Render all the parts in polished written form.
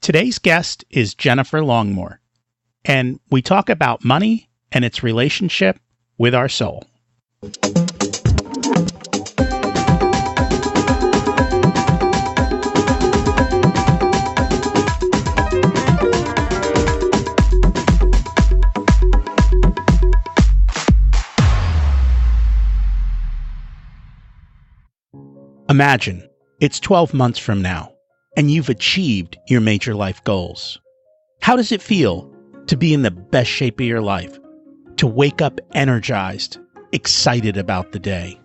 Today's guest is Jennifer Longmore, and we talk about money and its relationship with our soul. Imagine it's 12 months from now, and you've achieved your major life goals. How does it feel to be in the best shape of your life? To wake up energized, excited about the day?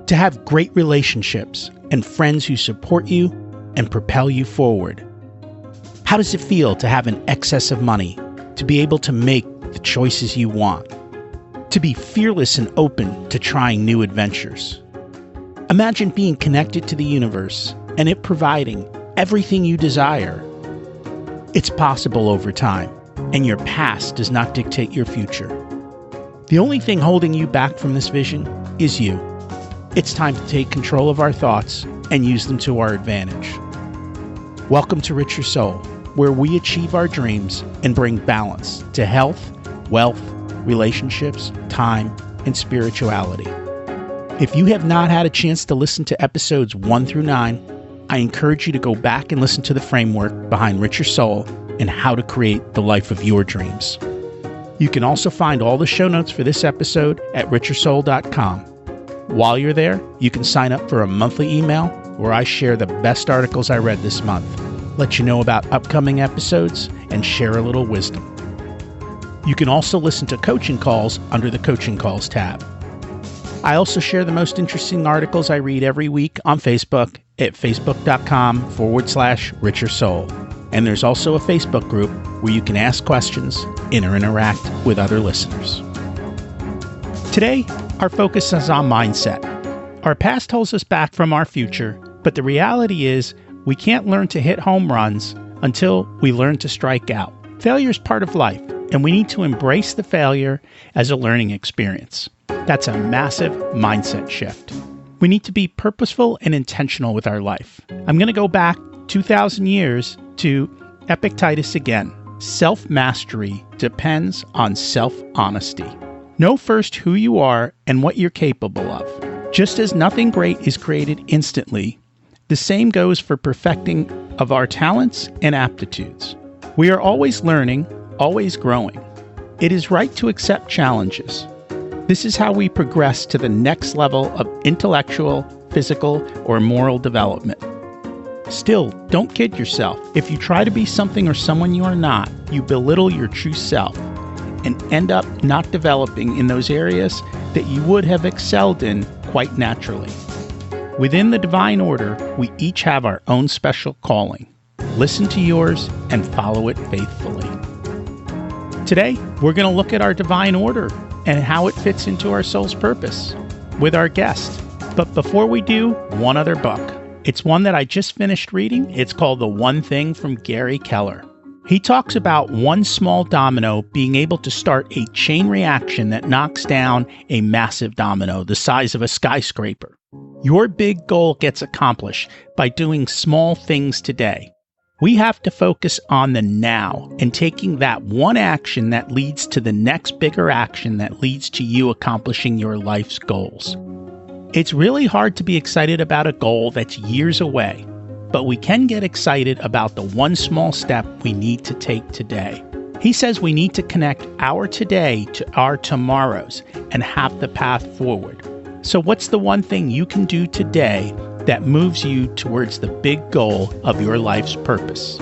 To have great relationships and friends who support you and propel you forward? How does it feel to have an excess of money, to be able to make the choices you want? To be fearless and open to trying new adventures? Imagine being connected to the universe and it providing everything you desire. It's possible over time, and your past does not dictate your future. The only thing holding you back from this vision is you. It's time to take control of our thoughts and use them to our advantage. Welcome to Richer Soul, where we achieve our dreams and bring balance to health, wealth, relationships, time, and spirituality. If you have not had a chance to listen to episodes 1 through 9, I encourage you to go back and listen to the framework behind Richer Soul and how to create the life of your dreams. You can also find all the show notes for this episode at richersoul.com. While you're there, you can sign up for a monthly email where I share the best articles I read this month, let you know about upcoming episodes, and share a little wisdom. You can also listen to coaching calls under the Coaching Calls tab. I also share the most interesting articles I read every week on Facebook at facebook.com/Richer Soul. And there's also a Facebook group where you can ask questions and interact with other listeners. Today, our focus is on mindset. Our past holds us back from our future, but the reality is we can't learn to hit home runs until we learn to strike out. Failure is part of life, and we need to embrace the failure as a learning experience. That's a massive mindset shift. We need to be purposeful and intentional with our life. I'm going to go back 2,000 years to Epictetus again. Self-mastery depends on self-honesty. Know first who you are and what you're capable of. Just as nothing great is created instantly, the same goes for perfecting of our talents and aptitudes. We are always learning, always growing. It is right to accept challenges. This is how we progress to the next level of intellectual, physical, or moral development. Still, don't kid yourself. If you try to be something or someone you are not, you belittle your true self and end up not developing in those areas that you would have excelled in quite naturally. Within the divine order, we each have our own special calling. Listen to yours and follow it faithfully. Today, we're going to look at our divine order and how it fits into our soul's purpose with our guest. But before we do, one other book. It's one that I just finished reading. It's called The One Thing from Gary Keller. He talks about one small domino being able to start a chain reaction that knocks down a massive domino the size of a skyscraper. Your big goal gets accomplished by doing small things today. We have to focus on the now and taking that one action that leads to the next bigger action that leads to you accomplishing your life's goals. It's really hard to be excited about a goal that's years away, but we can get excited about the one small step we need to take today. He says we need to connect our today to our tomorrows and have the path forward. So what's the one thing you can do today that moves you towards the big goal of your life's purpose?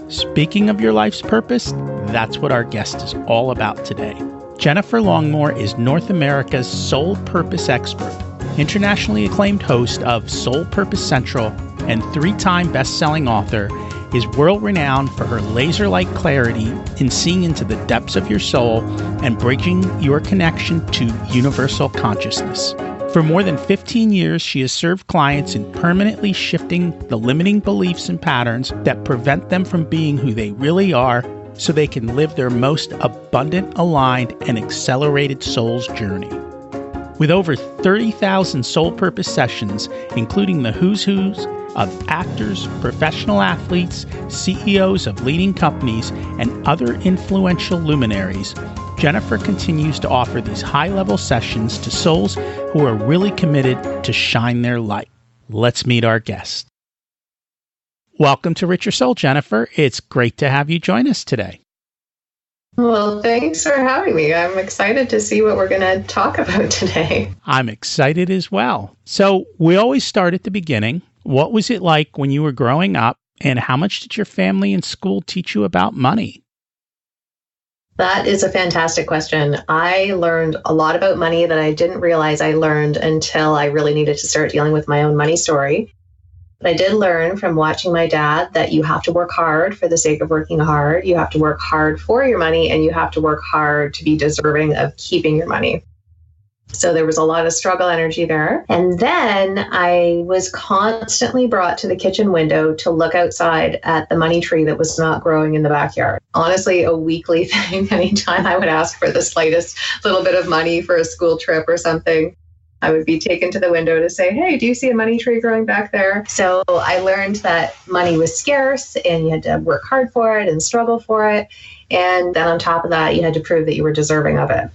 Speaking of your life's purpose, that's what our guest is all about today. Jennifer Longmore is North America's soul purpose expert, internationally acclaimed host of Soul Purpose Central, and 3-time best-selling author, is world-renowned for her laser-like clarity in seeing into the depths of your soul and bridging your connection to universal consciousness. For more than 15 years, she has served clients in permanently shifting the limiting beliefs and patterns that prevent them from being who they really are so they can live their most abundant, aligned, and accelerated soul's journey. With over 30,000 soul purpose sessions, including the who's who's of actors, professional athletes, CEOs of leading companies, and other influential luminaries, Jennifer continues to offer these high-level sessions to souls who are really committed to shine their light. Let's meet our guest. Welcome to Richer Soul, Jennifer. It's great to have you join us today. Well, thanks for having me. I'm excited to see what we're going to talk about today. I'm excited as well. So we always start at the beginning. What was it like when you were growing up, and how much did your family and school teach you about money? That is a fantastic question. I learned a lot about money that I didn't realize I learned until I really needed to start dealing with my own money story. But I did learn from watching my dad that you have to work hard for the sake of working hard. You have to work hard for your money, and you have to work hard to be deserving of keeping your money. So there was a lot of struggle energy there. And then I was constantly brought to the kitchen window to look outside at the money tree that was not growing in the backyard. Honestly, a weekly thing. Anytime I would ask for the slightest little bit of money for a school trip or something, I would be taken to the window to say, hey, do you see a money tree growing back there? So I learned that money was scarce and you had to work hard for it and struggle for it. And then on top of that, you had to prove that you were deserving of it.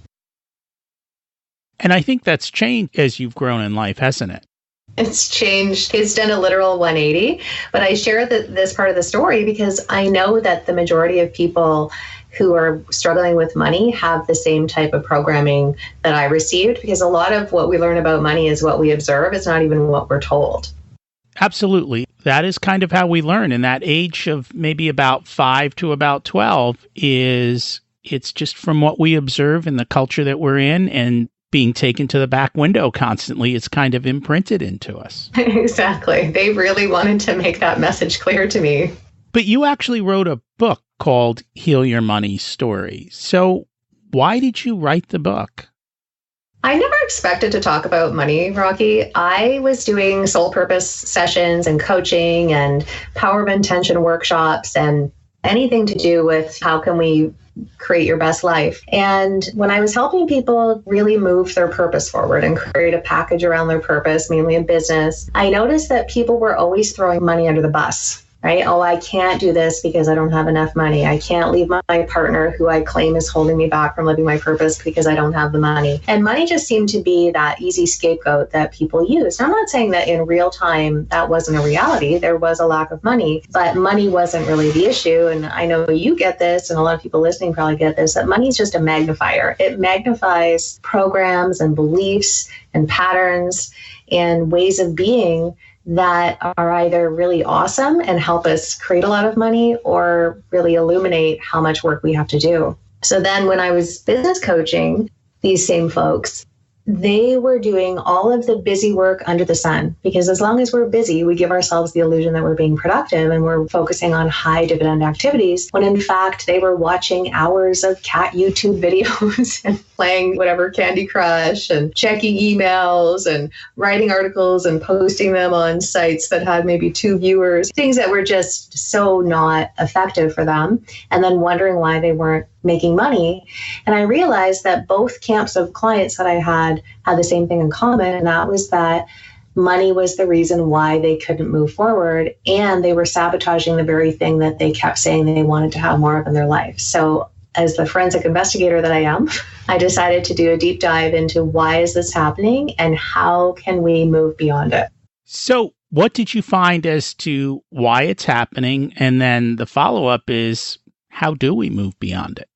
And I think that's changed as you've grown in life, hasn't it? It's changed. It's done a literal 180. But I share this part of the story because I know that the majority of people who are struggling with money have the same type of programming that I received, because a lot of what we learn about money is what we observe. It's not even what we're told. Absolutely. That is kind of how we learn. In that age of maybe about 5 to about 12 it's just from what we observe in the culture that we're in, and being taken to the back window constantly, it's kind of imprinted into us. Exactly. They really wanted to make that message clear to me. But you actually wrote a book called Heal Your Money Story. So why did you write the book? I never expected to talk about money, Rocky. I was doing soul purpose sessions and coaching and power of intention workshops and anything to do with how can we create your best life. And when I was helping people really move their purpose forward and create a package around their purpose, mainly in business, I noticed that people were always throwing money under the bus. Right? Oh, I can't do this because I don't have enough money. I can't leave my partner who I claim is holding me back from living my purpose because I don't have the money. And money just seemed to be that easy scapegoat that people use. Now, I'm not saying that in real time that wasn't a reality. There was a lack of money, but money wasn't really the issue. And I know you get this, and a lot of people listening probably get this, that money is just a magnifier. It magnifies programs and beliefs and patterns and ways of being that are either really awesome and help us create a lot of money, or really illuminate how much work we have to do. So then when I was business coaching these same folks, they were doing all of the busy work under the sun, because as long as we're busy, we give ourselves the illusion that we're being productive and we're focusing on high dividend activities, when in fact they were watching hours of cat YouTube videos and playing whatever Candy Crush and checking emails and writing articles and posting them on sites that had maybe 2 viewers, things that were just so not effective for them, and then wondering why they weren't making money. And I realized that both camps of clients that I had the same thing in common, and that was that money was the reason why they couldn't move forward, and they were sabotaging the very thing that they kept saying they wanted to have more of in their life. So as the forensic investigator that I am, I decided to do a deep dive into why is this happening and how can we move beyond it. So what did you find as to why it's happening? And then the follow-up is, how do we move beyond it?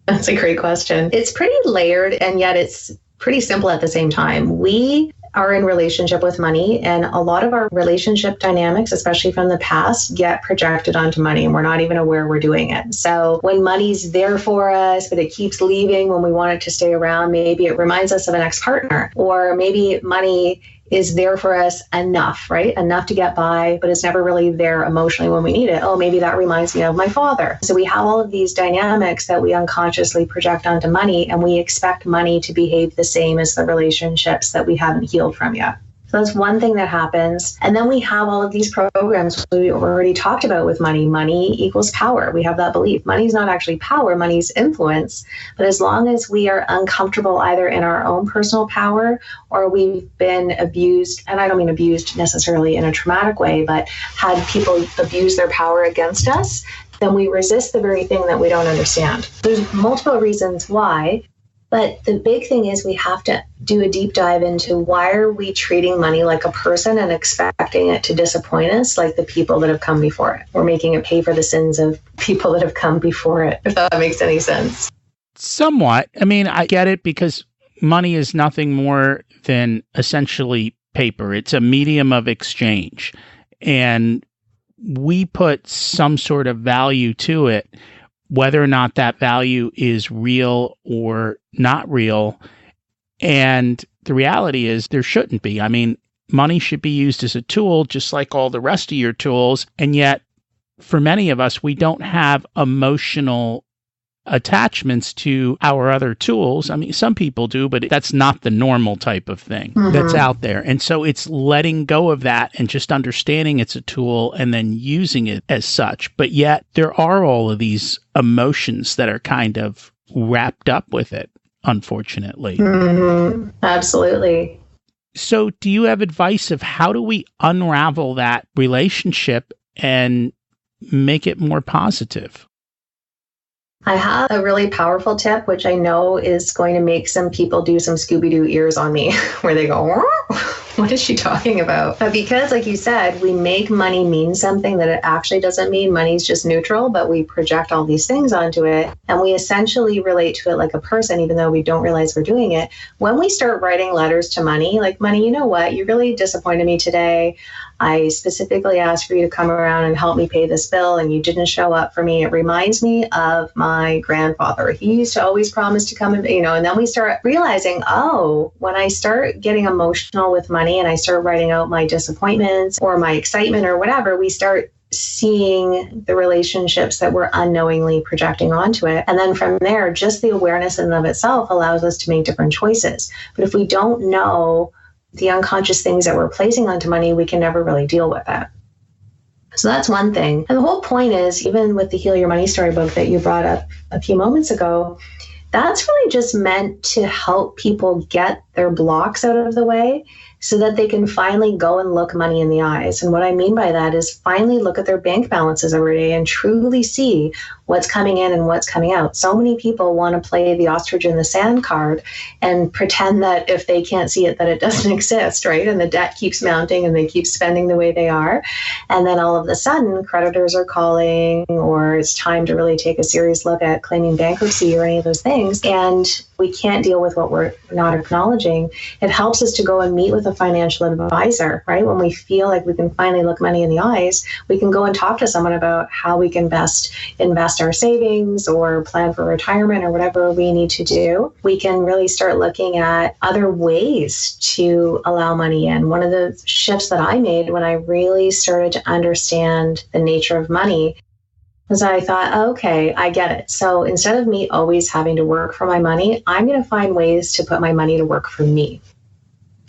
That's a great question. It's pretty layered, and yet it's pretty simple at the same time. We are in relationship with money, and a lot of our relationship dynamics, especially from the past, get projected onto money, and we're not even aware we're doing it. So when money's there for us, but it keeps leaving when we want it to stay around, maybe it reminds us of an ex-partner, or maybe money is there for us enough, right? Enough to get by, but it's never really there emotionally when we need it. Oh, maybe that reminds me of my father. So we have all of these dynamics that we unconsciously project onto money, and we expect money to behave the same as the relationships that we haven't healed from yet. So that's one thing that happens. And then we have all of these programs we already talked about with money. Money equals power. We have that belief. Money's not actually power, money's influence. But as long as we are uncomfortable either in our own personal power or we've been abused, and I don't mean abused necessarily in a traumatic way, but had people abuse their power against us, then we resist the very thing that we don't understand. There's multiple reasons why. But the big thing is we have to do a deep dive into why are we treating money like a person and expecting it to disappoint us like the people that have come before it. We're making it pay for the sins of people that have come before it, if that makes any sense. Somewhat. I mean, I get it because money is nothing more than essentially paper. It's a medium of exchange. And we put some sort of value to it, whether or not that value is real or not real. And the reality is there shouldn't be. I mean, money should be used as a tool, just like all the rest of your tools. And yet, for many of us, we don't have emotional attachments to our other tools. I mean, some people do, but that's not the normal type of thing that's out there. And so it's letting go of that and just understanding it's a tool and then using it as such. But yet there are all of these emotions that are kind of wrapped up with it, unfortunately. Absolutely. So do you have advice of how do we unravel that relationship and make it more positive? I have a really powerful tip, which I know is going to make some people do some Scooby-Doo ears on me, where they go, what is she talking about? But because, like you said, we make money mean something that it actually doesn't mean. Money's just neutral, but we project all these things onto it. And we essentially relate to it like a person, even though we don't realize we're doing it. When we start writing letters to money, like, money, you know what? You really disappointed me today. I specifically asked for you to come around and help me pay this bill, and you didn't show up for me. It reminds me of my grandfather. He used to always promise to come and then we start realizing, oh, when I start getting emotional with money and I start writing out my disappointments or my excitement or whatever, we start seeing the relationships that we're unknowingly projecting onto it. And then from there, just the awareness in and of itself allows us to make different choices. But if we don't know the unconscious things that we're placing onto money, we can never really deal with it. So that's one thing. And the whole point is, even with the Heal Your Money Storybook that you brought up a few moments ago, that's really just meant to help people get their blocks out of the way so that they can finally go and look money in the eyes. And what I mean by that is finally look at their bank balances every day and truly see what's coming in and what's coming out. So many people want to play the ostrich in the sand card and pretend that if they can't see it, that it doesn't exist, right? And the debt keeps mounting and they keep spending the way they are. And then all of a sudden, creditors are calling, or it's time to really take a serious look at claiming bankruptcy or any of those things. And we can't deal with what we're not acknowledging. It helps us to go and meet with a financial advisor, right? When we feel like we can finally look money in the eyes, we can go and talk to someone about how we can best invest our savings or plan for retirement or whatever we need to do. We can really start looking at other ways to allow money in. One of the shifts that I made when I really started to understand the nature of money was I thought, okay, I get it. So instead of me always having to work for my money, I'm going to find ways to put my money to work for me.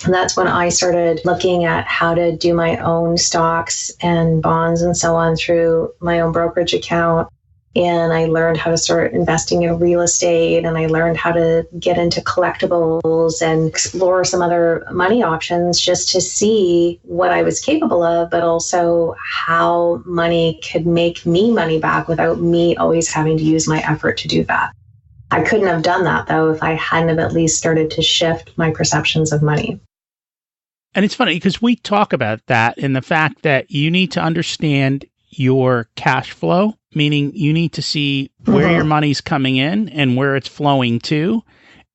And that's when I started looking at how to do my own stocks and bonds and so on through my own brokerage account. And I learned how to start investing in real estate, and I learned how to get into collectibles and explore some other money options just to see what I was capable of, but also how money could make me money back without me always having to use my effort to do that. I couldn't have done that, though, if I hadn't have at least started to shift my perceptions of money. And it's funny because we talk about that in the fact that you need to understand your cash flow, meaning you need to see where your money's coming in and where it's flowing to,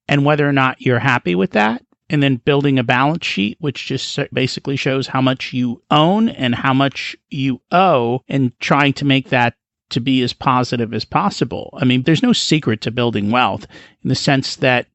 and whether or not you're happy with that. And then building a balance sheet, which just basically shows how much you own and how much you owe, and trying to make that to be as positive as possible. I mean, there's no secret to building wealth in the sense that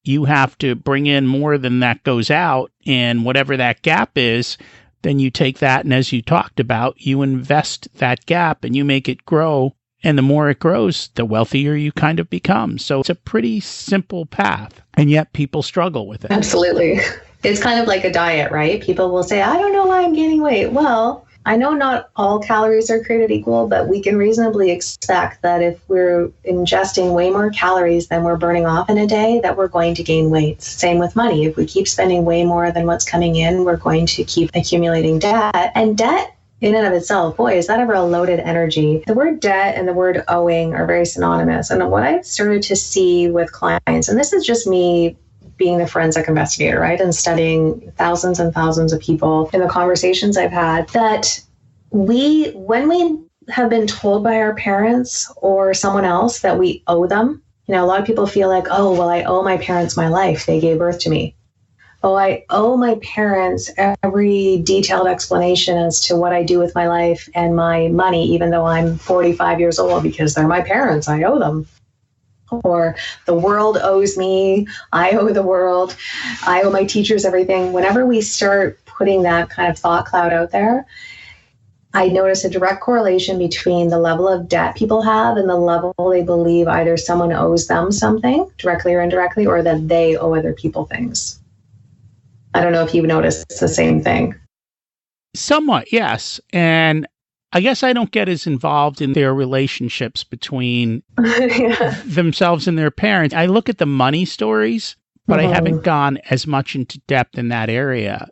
you have to bring in more than that goes out, and whatever that gap is, then you take that, and as you talked about, you invest that gap and you make it grow. And the more it grows, the wealthier you kind of become. So it's a pretty simple path, and yet people struggle with it. Absolutely. It's kind of like a diet, right? People will say, I don't know why I'm gaining weight. Well, I know not all calories are created equal, but we can reasonably expect that if we're ingesting way more calories than we're burning off in a day, that we're going to gain weight. Same with money. If we keep spending way more than what's coming in, we're going to keep accumulating debt. And debt in and of itself, boy, is that ever a loaded energy. The word debt and the word owing are very synonymous. And what I've started to see with clients, and this is just me being the forensic investigator, right, and studying thousands and thousands of people in the conversations I've had, that when we have been told by our parents or someone else that we owe them, a lot of people feel like, oh, well, I owe my parents my life. They gave birth to me. Oh, I owe my parents every detailed explanation as to what I do with my life and my money, even though I'm 45 years old, because they're my parents. I owe them. Or the world owes me, I owe the world, I owe my teachers everything. Whenever we start putting that kind of thought cloud out there, I notice a direct correlation between the level of debt people have and the level they believe either someone owes them something, directly or indirectly, or that they owe other people things. I don't know if you've noticed the same thing. Somewhat, yes. And I guess I don't get as involved in their relationships between themselves and their parents. I look at the money stories, but I haven't gone as much into depth in that area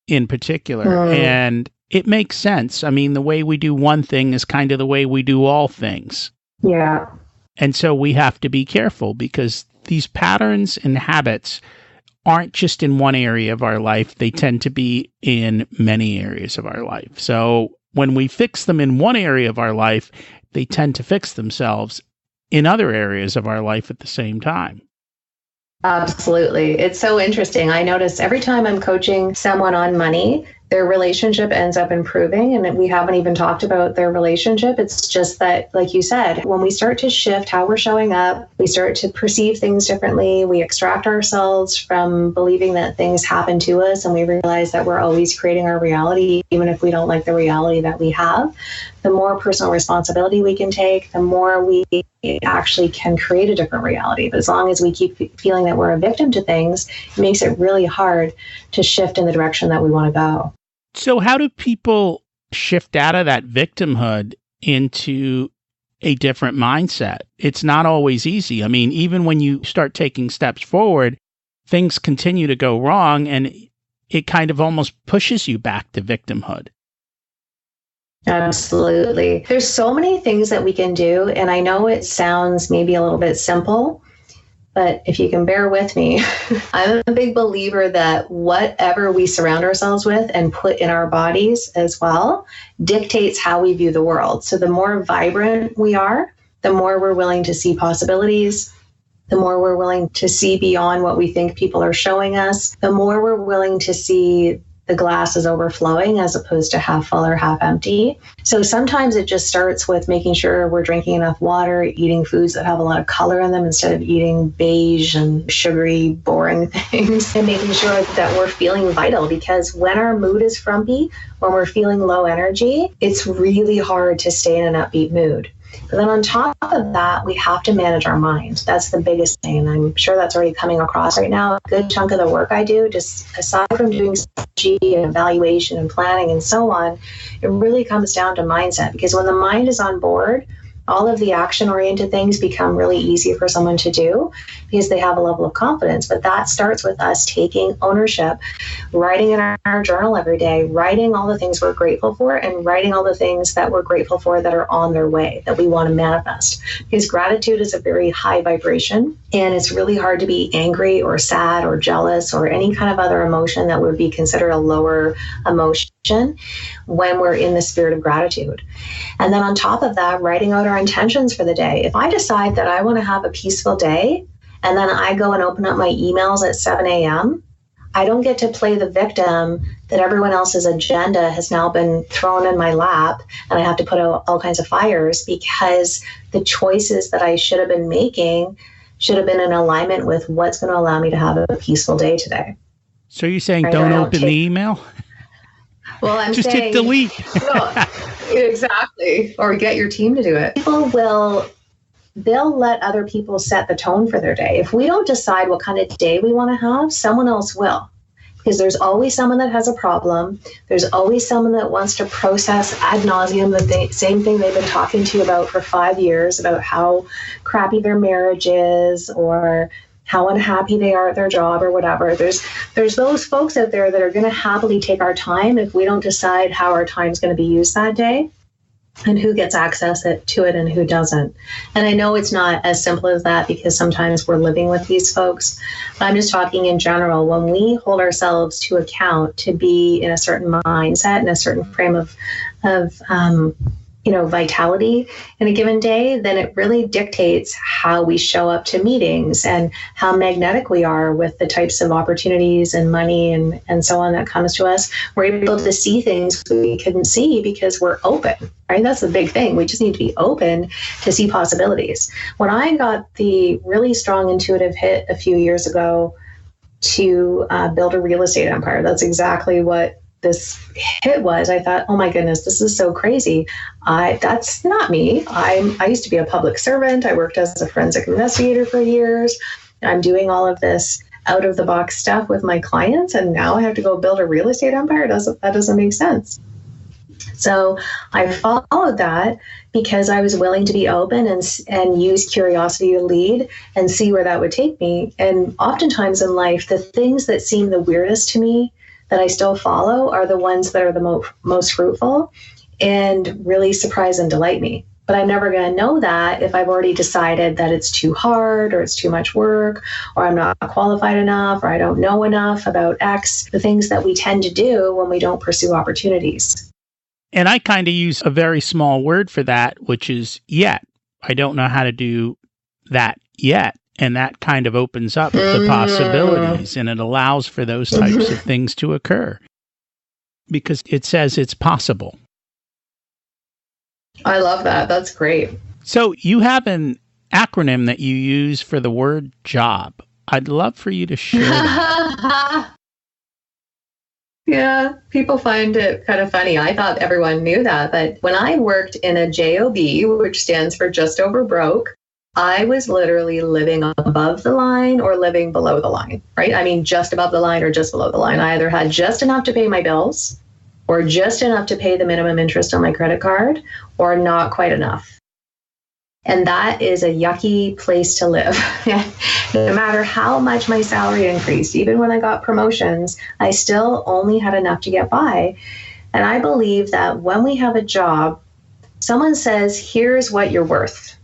in particular. And it makes sense. I mean, the way we do one thing is kind of the way we do all things. Yeah. And so we have to be careful because these patterns and habits aren't just in one area of our life. They tend to be in many areas of our life. So when we fix them in one area of our life, they tend to fix themselves in other areas of our life at the same time. Absolutely. It's so interesting. I notice every time I'm coaching someone on money, their relationship ends up improving. And we haven't even talked about their relationship. It's just that, like you said, when we start to shift how we're showing up, we start to perceive things differently. We extract ourselves from believing that things happen to us. And we realize that we're always creating our reality, even if we don't like the reality that we have. The more personal responsibility we can take, the more we actually can create a different reality. But as long as we keep feeling that we're a victim to things, it makes it really hard to shift in the direction that we want to go. So how do people shift out of that victimhood into a different mindset? It's not always easy. I mean, even when you start taking steps forward, things continue to go wrong, and it kind of almost pushes you back to victimhood. Absolutely. There's so many things that we can do, and I know it sounds maybe a little bit simple, but if you can bear with me, I'm a big believer that whatever we surround ourselves with and put in our bodies as well dictates how we view the world. So the more vibrant we are, the more we're willing to see possibilities, the more we're willing to see beyond what we think people are showing us, the more we're willing to see the glass is overflowing as opposed to half full or half empty. So sometimes it just starts with making sure we're drinking enough water, eating foods that have a lot of color in them instead of eating beige and sugary, boring things, and making sure that we're feeling vital, because when our mood is frumpy, when we're feeling low energy, it's really hard to stay in an upbeat mood. But then on top of that, we have to manage our mind. That's the biggest thing. And I'm sure that's already coming across right now. A good chunk of the work I do, just aside from doing strategy and evaluation and planning and so on, it really comes down to mindset. Because when the mind is on board, all of the action-oriented things become really easy for someone to do because they have a level of confidence. But that starts with us taking ownership, writing in our journal every day, writing all the things we're grateful for and writing all the things that we're grateful for that are on their way, that we want to manifest. Because gratitude is a very high vibration, and it's really hard to be angry or sad or jealous or any kind of other emotion that would be considered a lower emotion when we're in the spirit of gratitude. And then on top of that, writing out our intentions for the day. If I decide that I want to have a peaceful day, and then I go and open up my emails at 7 a.m., I don't get to play the victim that everyone else's agenda has now been thrown in my lap, and I have to put out all kinds of fires because the choices that I should have been making should have been in alignment with what's going to allow me to have a peaceful day today. So you're saying don't open the email? Well, I'm just saying, hit delete. Well, exactly. Or get your team to do it. They'll let other people set the tone for their day. If we don't decide what kind of day we want to have, someone else will. Because there's always someone that has a problem. There's always someone that wants to process ad nauseum the same thing they've been talking to you about for 5 years, about how crappy their marriage is or how unhappy they are at their job or whatever. There's those folks out there that are going to happily take our time if we don't decide how our time is going to be used that day and who gets access to it and who doesn't. And I know it's not as simple as that because sometimes we're living with these folks. But I'm just talking in general. When we hold ourselves to account to be in a certain mindset and a certain frame of vitality in a given day, then it really dictates how we show up to meetings and how magnetic we are with the types of opportunities and money and so on that comes to us. We're able to see things we couldn't see because we're open, right? That's the big thing. We just need to be open to see possibilities. When I got the really strong intuitive hit a few years ago to build a real estate empire, that's exactly what this hit was. I thought, oh my goodness, this is so crazy. That's not me. I used to be a public servant. I worked as a forensic investigator for years. I'm doing all of this out of the box stuff with my clients, and now I have to go build a real estate empire. That doesn't make sense. So I followed that because I was willing to be open and use curiosity to lead and see where that would take me. And oftentimes in life, the things that seem the weirdest to me that I still follow are the ones that are the most fruitful and really surprise and delight me. But I'm never going to know that if I've already decided that it's too hard or it's too much work or I'm not qualified enough or I don't know enough about X, the things that we tend to do when we don't pursue opportunities. And I kind of use a very small word for that, which is yet. I don't know how to do that yet. And that kind of opens up the possibilities and it allows for those types of things to occur because it says it's possible. I love that. That's great. So you have an acronym that you use for the word job. I'd love for you to share that. Yeah, people find it kind of funny. I thought everyone knew that. But when I worked in a JOB, which stands for just over broke, I was literally living above the line or living below the line, right? I mean, just above the line or just below the line. I either had just enough to pay my bills or just enough to pay the minimum interest on my credit card or not quite enough. And that is a yucky place to live. No matter how much my salary increased, even when I got promotions, I still only had enough to get by. And I believe that when we have a job, someone says, here's what you're worth.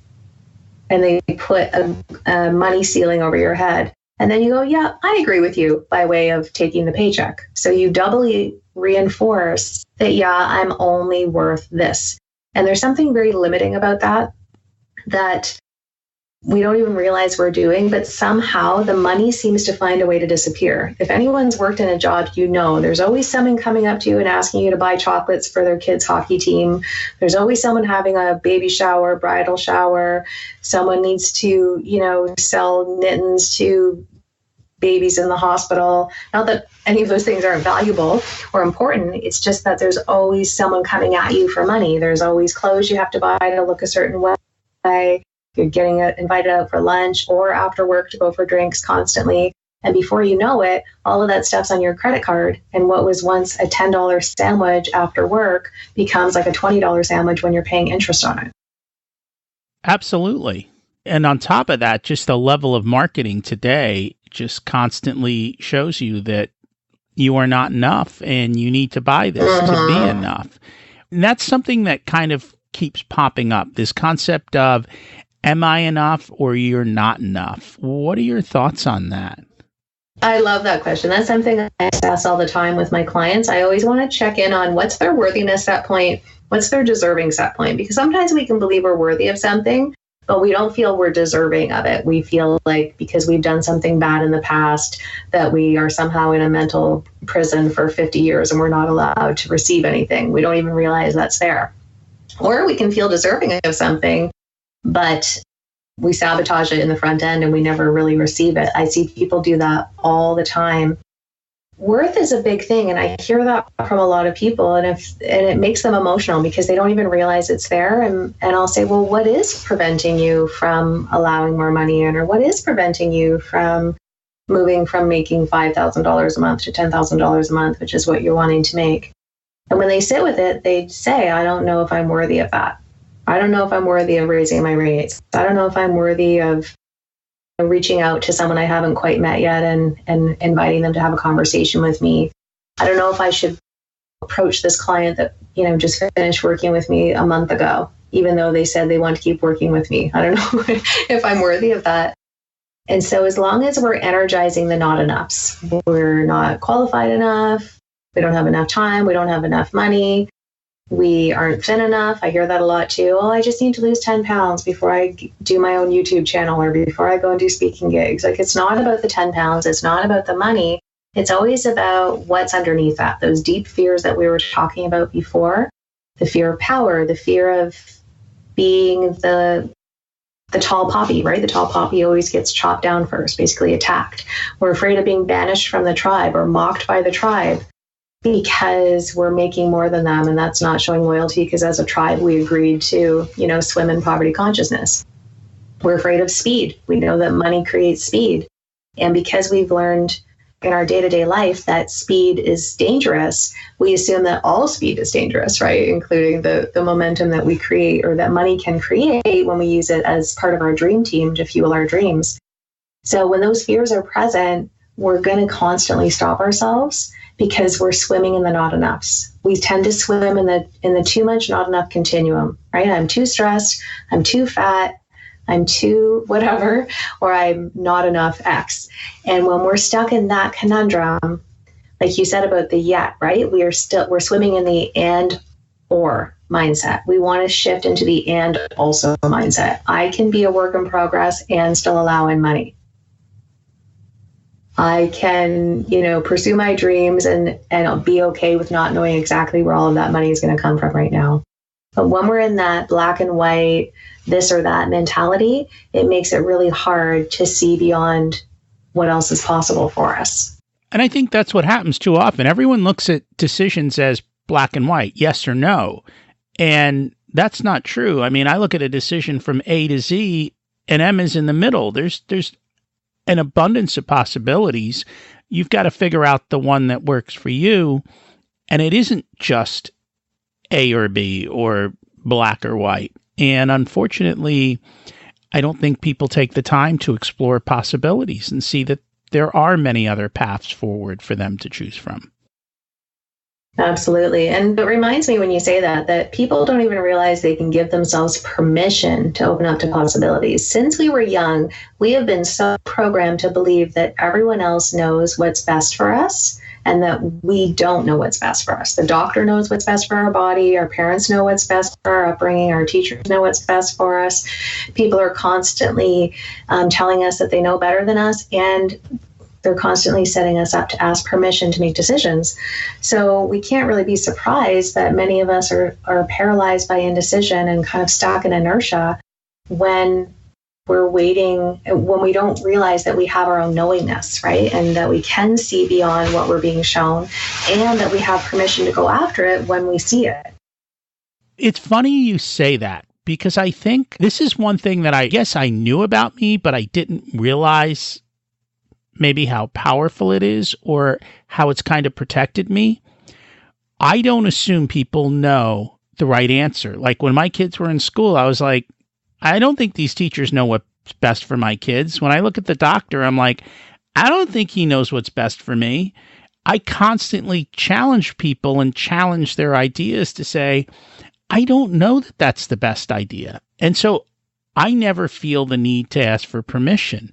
And they put a money ceiling over your head. And then you go, yeah, I agree with you by way of taking the paycheck. So you doubly reinforce that, yeah, I'm only worth this. And there's something very limiting about that we don't even realize we're doing, but somehow the money seems to find a way to disappear. If anyone's worked in a job, you know, there's always someone coming up to you and asking you to buy chocolates for their kids' hockey team. There's always someone having a baby shower, bridal shower. Someone needs to, sell mittens to babies in the hospital. Not that any of those things aren't valuable or important. It's just that there's always someone coming at you for money. There's always clothes you have to buy to look a certain way. You're getting invited out for lunch or after work to go for drinks constantly. And before you know it, all of that stuff's on your credit card. And what was once a $10 sandwich after work becomes like a $20 sandwich when you're paying interest on it. Absolutely. And on top of that, just the level of marketing today just constantly shows you that you are not enough and you need to buy this to be enough. And that's something that kind of keeps popping up, this concept of, am I enough or you're not enough? What are your thoughts on that? I love that question. That's something I ask all the time with my clients. I always want to check in on what's their worthiness set point, what's their deserving set point, because sometimes we can believe we're worthy of something, but we don't feel we're deserving of it. We feel like because we've done something bad in the past that we are somehow in a mental prison for 50 years and we're not allowed to receive anything. We don't even realize that's there. Or we can feel deserving of something, but we sabotage it in the front end and we never really receive it. I see people do that all the time. Worth is a big thing, and I hear that from a lot of people, and it makes them emotional because they don't even realize it's there. And I'll say, well, what is preventing you from allowing more money in, or what is preventing you from moving from making $5,000 a month to $10,000 a month, which is what you're wanting to make. And when they sit with it, they say, I don't know if I'm worthy of that. I don't know if I'm worthy of raising my rates. I don't know if I'm worthy of reaching out to someone I haven't quite met yet and inviting them to have a conversation with me. I don't know if I should approach this client that, just finished working with me a month ago, even though they said they want to keep working with me. I don't know if I'm worthy of that. And so as long as we're energizing the not enoughs, we're not qualified enough, we don't have enough time, we don't have enough money, we aren't thin enough. I hear that a lot too. Oh, I just need to lose 10 pounds before I do my own YouTube channel or before I go and do speaking gigs. Like, it's not about the 10 pounds. It's not about the money. It's always about what's underneath that, those deep fears that we were talking about before, the fear of power, the fear of being the tall poppy, right? The tall poppy always gets chopped down first, basically attacked. We're afraid of being banished from the tribe or mocked by the tribe because we're making more than them, and that's not showing loyalty, because as a tribe we agreed to, swim in poverty consciousness. We're afraid of speed. We know that money creates speed. And because we've learned in our day-to-day life that speed is dangerous, we assume that all speed is dangerous, right? Including the momentum that we create, or that money can create when we use it as part of our dream team to fuel our dreams. So when those fears are present, we're going to constantly stop ourselves because we're swimming in the not enoughs. We tend to swim in the too much, not enough continuum, right? I'm too stressed, I'm too fat, I'm too whatever, or I'm not enough X. And when we're stuck in that conundrum, like you said about the yet, right? We're swimming in the and or mindset. We want to shift into the and also mindset. I can be a work in progress and still allow in money. I can, pursue my dreams and I'll be okay with not knowing exactly where all of that money is going to come from right now. But when we're in that black and white, this or that mentality, it makes it really hard to see beyond what else is possible for us. And I think that's what happens too often. Everyone looks at decisions as black and white, yes or no. And that's not true. I mean, I look at a decision from A to Z and M is in the middle. There's an abundance of possibilities. You've got to figure out the one that works for you. And it isn't just A or B or black or white. And unfortunately, I don't think people take the time to explore possibilities and see that there are many other paths forward for them to choose from. Absolutely. And it reminds me when you say that people don't even realize they can give themselves permission to open up to possibilities. Since we were young, we have been so programmed to believe that everyone else knows what's best for us and that we don't know what's best for us. The doctor knows what's best for our body. Our parents know what's best for our upbringing. Our teachers know what's best for us. People are constantly telling us that they know better than us, and they're constantly setting us up to ask permission to make decisions. So we can't really be surprised that many of us are paralyzed by indecision and kind of stuck in inertia when we're waiting, when we don't realize that we have our own knowingness, right? And that we can see beyond what we're being shown, and that we have permission to go after it when we see it. It's funny you say that, because I think this is one thing that I guess I knew about me, but I didn't realize maybe how powerful it is or how it's kind of protected me. I don't assume people know the right answer. Like when my kids were in school, I was like, I don't think these teachers know what's best for my kids. When I look at the doctor, I'm like, I don't think he knows what's best for me. I constantly challenge people and challenge their ideas to say, I don't know that that's the best idea. And so I never feel the need to ask for permission.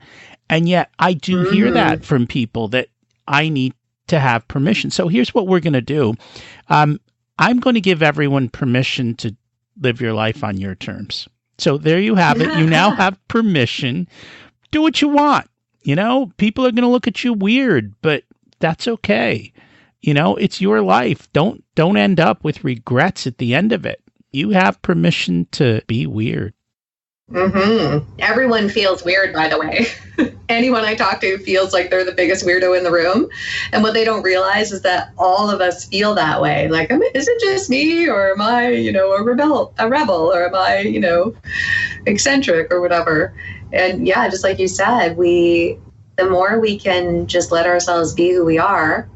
And yet I do hear that from people, that I need to have permission. So here's what we're going to do. I'm going to give everyone permission to live your life on your terms. So there you have it. You now have permission. Do what you want. People are going to look at you weird, but that's okay. It's your life. Don't end up with regrets at the end of it. You have permission to be weird. Everyone feels weird, by the way. Anyone I talk to feels like they're the biggest weirdo in the room. And what they don't realize is that all of us feel that way. Like, is it just me, or am I, a rebel, or am I, eccentric or whatever? And yeah, just like you said, the more we can just let ourselves be who we are,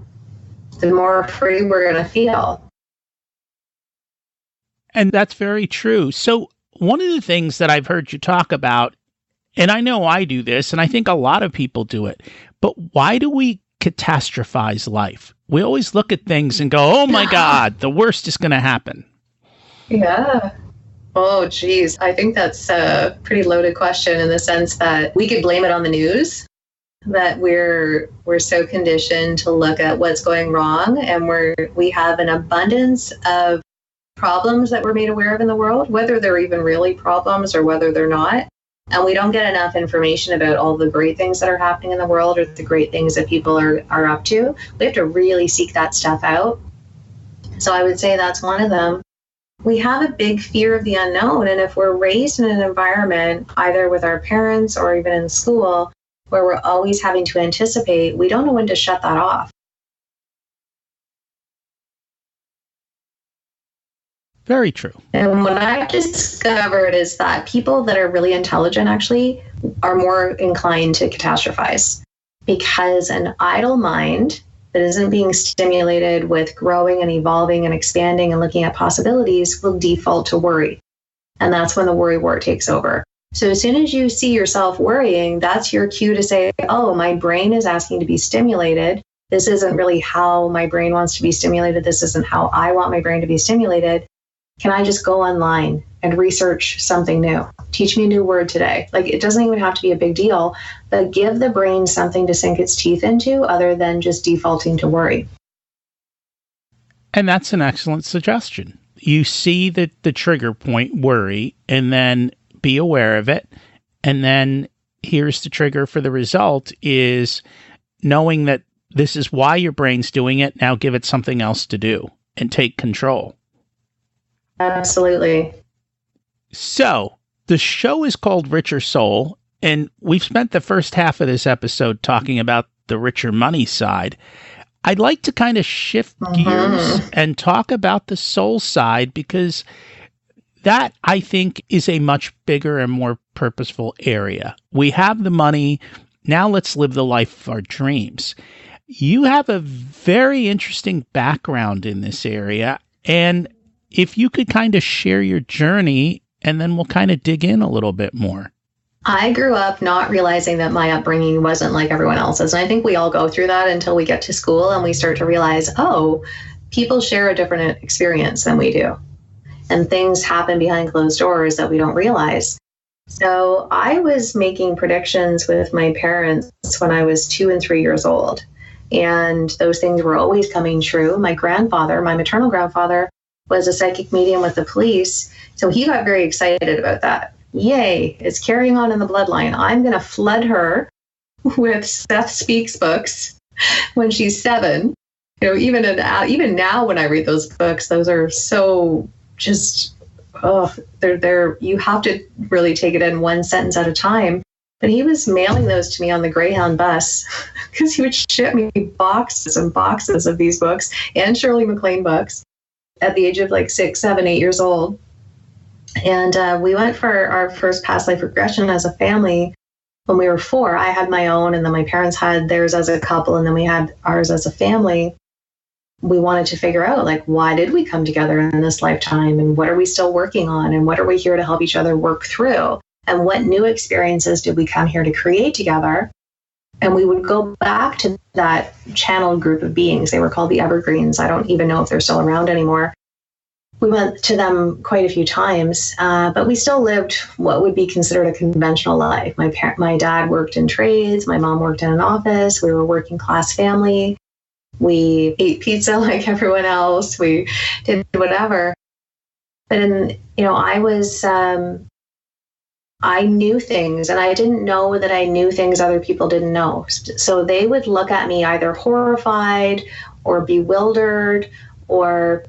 the more free we're going to feel. And that's very true. So one of the things that I've heard you talk about, and I know I do this, and I think a lot of people do it, but why do we catastrophize life? We always look at things and go, oh my God, the worst is going to happen. Yeah. Oh, geez. I think that's a pretty loaded question in the sense that we could blame it on the news, that we're so conditioned to look at what's going wrong, and we have an abundance of problems that we're made aware of in the world, whether they're even really problems or whether they're not. And we don't get enough information about all the great things that are happening in the world or the great things that people are up to. We have to really seek that stuff out. So I would say that's one of them. We have a big fear of the unknown. And if we're raised in an environment, either with our parents or even in school, where we're always having to anticipate, we don't know when to shut that off. Very true. And what I discovered is that people that are really intelligent actually are more inclined to catastrophize, because an idle mind that isn't being stimulated with growing and evolving and expanding and looking at possibilities will default to worry. And that's when the worry wart takes over. So as soon as you see yourself worrying, that's your cue to say, oh, my brain is asking to be stimulated. This isn't really how my brain wants to be stimulated. This isn't how I want my brain to be stimulated. Can I just go online and research something new? Teach me a new word today. Like, it doesn't even have to be a big deal, but give the brain something to sink its teeth into other than just defaulting to worry. And that's an excellent suggestion. You see the trigger point, worry, and then be aware of it. And then here's the trigger for the result is knowing that this is why your brain's doing it. Now give it something else to do and take control. Absolutely. So the show is called Richer Soul, and we've spent the first half of this episode talking about the richer money side. I'd like to kind of shift gears and talk about the soul side, because that, I think, is a much bigger and more purposeful area. We have the money. Now let's live the life of our dreams. You have a very interesting background in this area, and if you could kind of share your journey, and then we'll kind of dig in a little bit more. I grew up not realizing that my upbringing wasn't like everyone else's. And I think we all go through that until we get to school and we start to realize, oh, people share a different experience than we do. And things happen behind closed doors that we don't realize. So I was making predictions with my parents when I was 2 and 3 years old. And those things were always coming true. My grandfather, my maternal grandfather, was a psychic medium with the police. So he got very excited about that. Yay, it's carrying on in the bloodline. I'm going to flood her with Seth Speaks books when she's 7. You know, even now when I read those books, those are so just, they're you have to really take it in one sentence at a time. But he was mailing those to me on the Greyhound bus because he would ship me boxes and boxes of these books and Shirley MacLaine books at the age of like 6, 7, 8 years old. And we went for our first past life regression as a family when we were 4. I had my own, and then my parents had theirs as a couple, and then we had ours as a family. We wanted to figure out, like, why did we come together in this lifetime, and what are we still working on, and what are we here to help each other work through, and what new experiences did we come here to create together? And we would go back to that channeled group of beings. They were called the Evergreens. I don't even know if they're still around anymore. We went to them quite a few times, but we still lived what would be considered a conventional life. My dad worked in trades. My mom worked in an office. We were a working class family. We ate pizza like everyone else. We did whatever. But I knew things, and I didn't know that I knew things other people didn't know. So they would look at me either horrified or bewildered or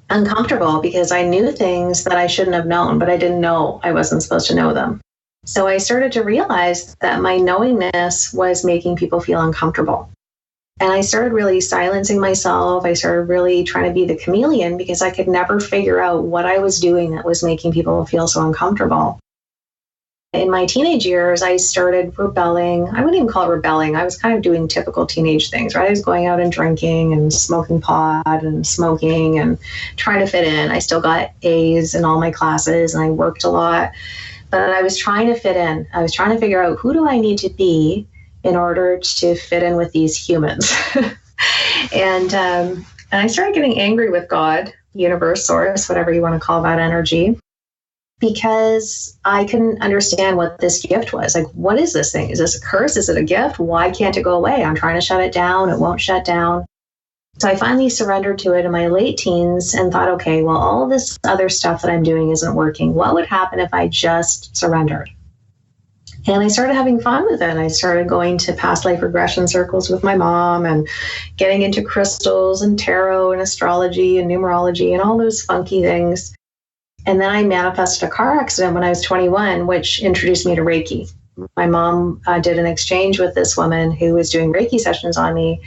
uncomfortable because I knew things that I shouldn't have known, but I didn't know I wasn't supposed to know them. So I started to realize that my knowingness was making people feel uncomfortable. And I started really silencing myself. I started really trying to be the chameleon because I could never figure out what I was doing that was making people feel so uncomfortable. In my teenage years, I started rebelling. I wouldn't even call it rebelling. I was kind of doing typical teenage things, right? I was going out and drinking and smoking pot and smoking and trying to fit in. I still got A's in all my classes and I worked a lot, but I was trying to fit in. I was trying to figure out, who do I need to be in order to fit in with these humans? And I started getting angry with God, universe, source, whatever you want to call that energy, because I couldn't understand what this gift was. Like, what is this thing? Is this a curse? Is it a gift? Why can't it go away? I'm trying to shut it down. It won't shut down. So I finally surrendered to it in my late teens and thought, okay, well, all this other stuff that I'm doing isn't working. What would happen if I just surrendered? And I started having fun with it. I started going to past life regression circles with my mom and getting into crystals and tarot and astrology and numerology and all those funky things. And then I manifested a car accident when I was 21, which introduced me to Reiki. My mom did an exchange with this woman who was doing Reiki sessions on me,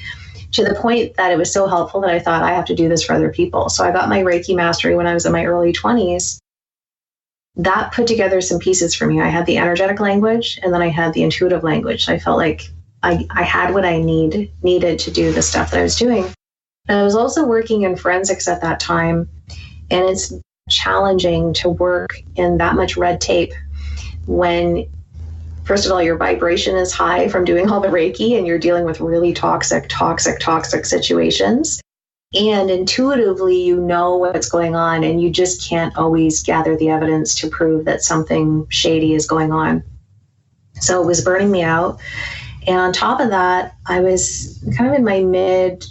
to the point that it was so helpful that I thought, I have to do this for other people. So I got my Reiki mastery when I was in my early 20s. That put together some pieces for me. I had the energetic language, and then I had the intuitive language. I felt like I had what I needed to do the stuff that I was doing. And I was also working in forensics at that time, and it's challenging to work in that much red tape when, first of all, your vibration is high from doing all the Reiki and you're dealing with really toxic situations. And intuitively, you know what's going on, and you just can't always gather the evidence to prove that something shady is going on. So it was burning me out. And on top of that, I was kind of in my mid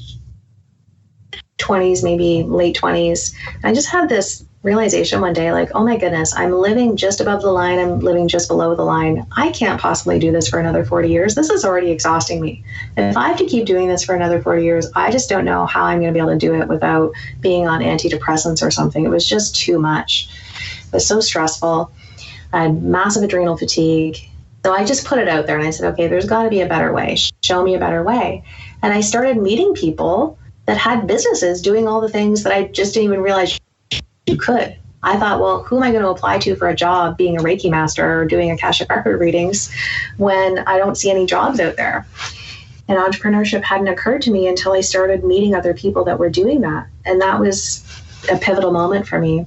20s, maybe late 20s. I just had this realization one day, like, oh my goodness, I'm living just above the line. I'm living just below the line. I can't possibly do this for another 40 years. This is already exhausting me. If I have to keep doing this for another 40 years, I just don't know how I'm going to be able to do it without being on antidepressants or something. It was just too much. It was so stressful. I had massive adrenal fatigue. So I just put it out there and I said, okay, there's got to be a better way. Show me a better way. And I started meeting people that had businesses doing all the things that I just didn't even realize you could. I thought, well, who am I going to apply to for a job being a Reiki master or doing Akashic record readings when I don't see any jobs out there? And entrepreneurship hadn't occurred to me until I started meeting other people that were doing that. And that was a pivotal moment for me.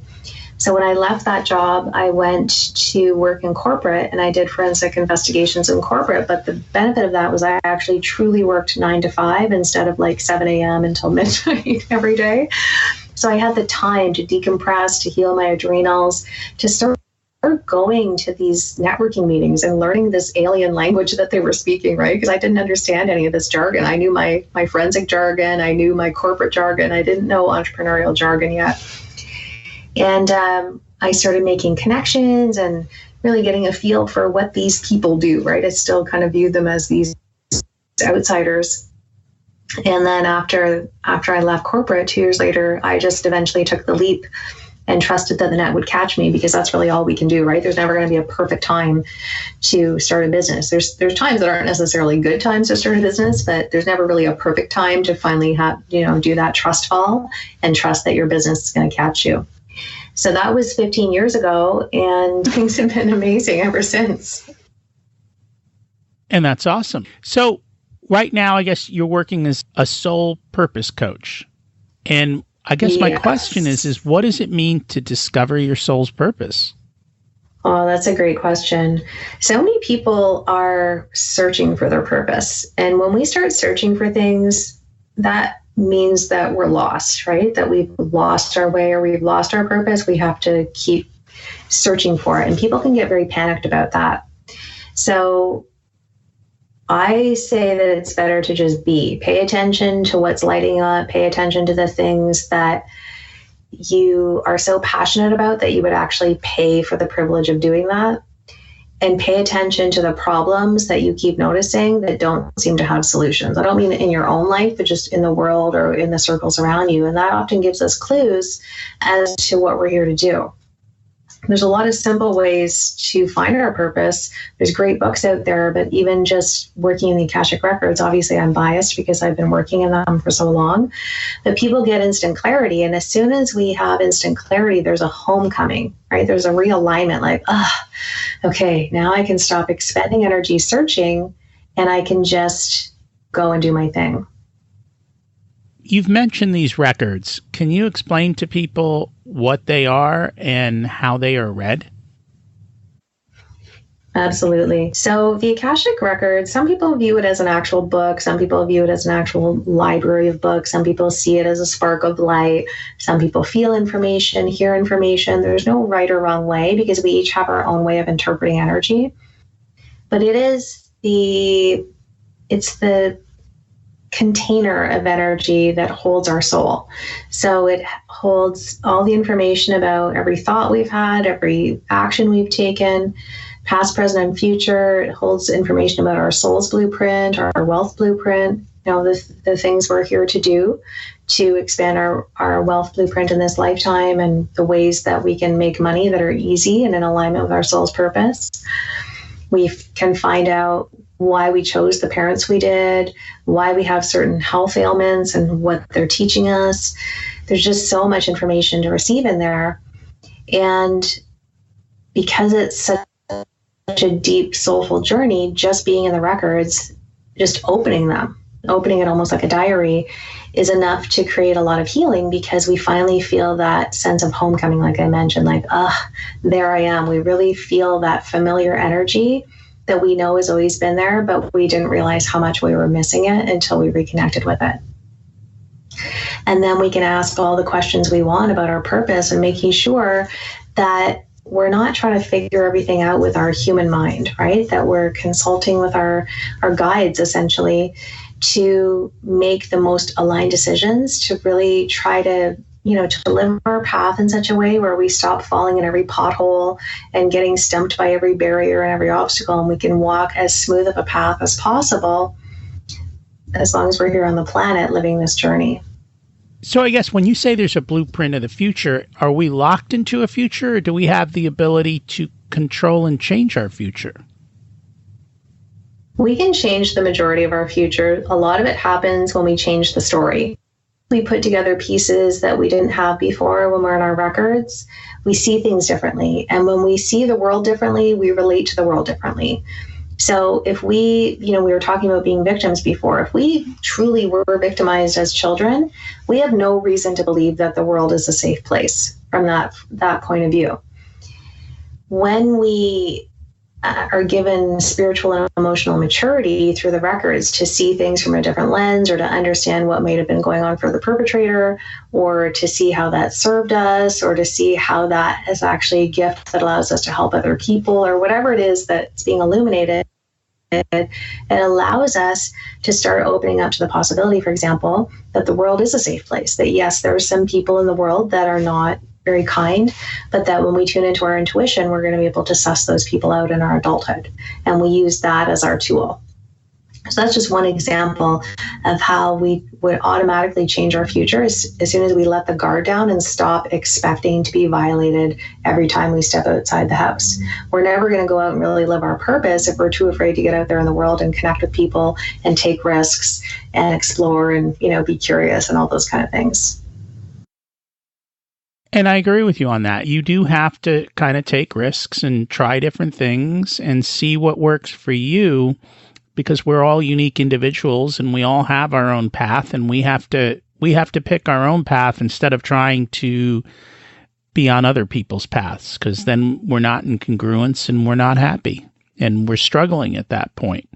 So when I left that job, I went to work in corporate and I did forensic investigations in corporate. But the benefit of that was I actually truly worked 9 to 5 instead of like 7 a.m. until midnight every day. So I had the time to decompress, to heal my adrenals, to start going to these networking meetings and learning this alien language that they were speaking, right? Because I didn't understand any of this jargon. I knew my forensic jargon. I knew my corporate jargon. I didn't know entrepreneurial jargon yet. And I started making connections and really getting a feel for what these people do, right? I still kind of viewed them as these outsiders. And then after I left corporate 2 years later, I just eventually took the leap and trusted that the net would catch me, because that's really all we can do, right? There's never going to be a perfect time to start a business. There's times that aren't necessarily good times to start a business, but there's never really a perfect time to finally do that trust fall and trust that your business is going to catch you. So that was 15 years ago, and things have been amazing ever since. And that's awesome. So right now, I guess you're working as a soul purpose coach. And I guess my question is what does it mean to discover your soul's purpose? Oh, that's a great question. So many people are searching for their purpose. And when we start searching for things, that means that we're lost, right? That we've lost our way or we've lost our purpose. We have to keep searching for it. And people can get very panicked about that. So I say that it's better to just pay attention to what's lighting up, pay attention to the things that you are so passionate about that you would actually pay for the privilege of doing that, and pay attention to the problems that you keep noticing that don't seem to have solutions. I don't mean in your own life, but just in the world or in the circles around you. And that often gives us clues as to what we're here to do. There's a lot of simple ways to find our purpose. There's great books out there, but even just working in the Akashic Records, obviously I'm biased because I've been working in them for so long, but people get instant clarity. And as soon as we have instant clarity, there's a homecoming, right? There's a realignment, like, okay, now I can stop expending energy searching and I can just go and do my thing. You've mentioned these records. Can you explain to people what they are and how they are read? Absolutely. So the Akashic Records, some people view it as an actual book. Some people view it as an actual library of books. Some people see it as a spark of light. Some people feel information, hear information. There's no right or wrong way because we each have our own way of interpreting energy. But it's the container of energy that holds our soul. So it holds all the information about every thought we've had, every action we've taken, past, present, and future. It holds information about our soul's blueprint, our wealth blueprint, the things we're here to do to expand our wealth blueprint in this lifetime, and the ways that we can make money that are easy and in alignment with our soul's purpose. We can find out why we chose the parents we did, why we have certain health ailments and what they're teaching us. There's just so much information to receive in there. And because it's such a deep, soulful journey, just being in the records, just opening it almost like a diary, is enough to create a lot of healing, because we finally feel that sense of homecoming, like I mentioned, like, there I am. We really feel that familiar energy that we know has always been there, but we didn't realize how much we were missing it until we reconnected with it. And then we can ask all the questions we want about our purpose, and making sure that we're not trying to figure everything out with our human mind, right? That we're consulting with our guides, essentially, to make the most aligned decisions, to really try to live our path in such a way where we stop falling in every pothole and getting stumped by every barrier and every obstacle, and we can walk as smooth of a path as possible, as long as we're here on the planet living this journey. So I guess when you say there's a blueprint of the future, are we locked into a future, or do we have the ability to control and change our future? We can change the majority of our future. A lot of it happens when we change the story. We put together pieces that we didn't have before when we're in our records. We see things differently. And when we see the world differently, we relate to the world differently. So if we were talking about being victims before, if we truly were victimized as children, we have no reason to believe that the world is a safe place from that point of view. When we are given spiritual and emotional maturity through the records to see things from a different lens, or to understand what might have been going on for the perpetrator, or to see how that served us, or to see how that is actually a gift that allows us to help other people, or whatever it is that's being illuminated, it allows us to start opening up to the possibility, for example, that the world is a safe place. That yes, there are some people in the world that are not very kind, but that when we tune into our intuition, we're going to be able to suss those people out in our adulthood. And we use that as our tool. So that's just one example of how we would automatically change our future as soon as we let the guard down and stop expecting to be violated every time we step outside the house. We're never going to go out and really live our purpose if we're too afraid to get out there in the world and connect with people and take risks and explore and, be curious and all those kind of things. And I agree with you on that. You do have to kind of take risks and try different things and see what works for you, because we're all unique individuals and we all have our own path, and we have to pick our own path instead of trying to be on other people's paths, because then we're not in congruence and we're not happy and we're struggling at that point.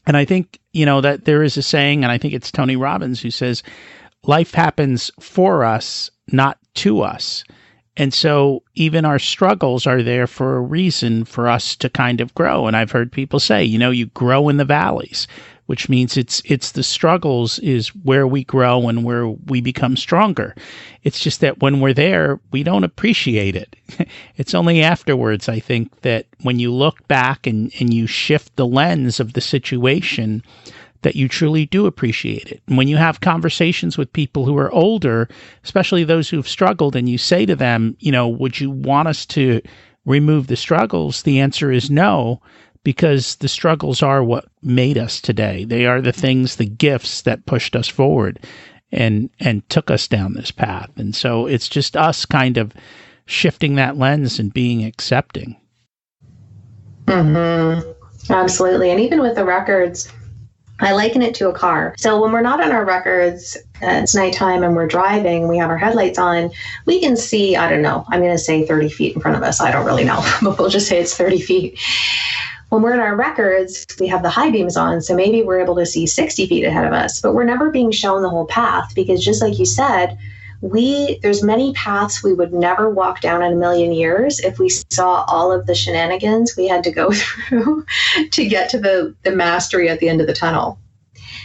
And I think, that there is a saying, and I think it's Tony Robbins who says, life happens for us, not to us. And so even our struggles are there for a reason, for us to kind of grow. And I've heard people say, you grow in the valleys, which means it's the struggles is where we grow and where we become stronger. It's just that when we're there, we don't appreciate it. It's only afterwards, I think, that when you look back and you shift the lens of the situation that you truly do appreciate it. And when you have conversations with people who are older, especially those who've struggled, and you say to them, would you want us to remove the struggles? The answer is no, because the struggles are what made us today. They are the things, the gifts that pushed us forward and took us down this path. And so it's just us kind of shifting that lens and being accepting. Mm-hmm. Absolutely. And even with the records, I liken it to a car. So when we're not on our records, it's nighttime and we're driving, we have our headlights on, we can see, I don't know, I'm going to say 30 feet in front of us. I don't really know, but we'll just say it's 30 feet. When we're in our records, we have the high beams on, so maybe we're able to see 60 feet ahead of us, but we're never being shown the whole path, because just like you said, there's many paths we would never walk down in a million years if we saw all of the shenanigans we had to go through to get to the mastery at the end of the tunnel.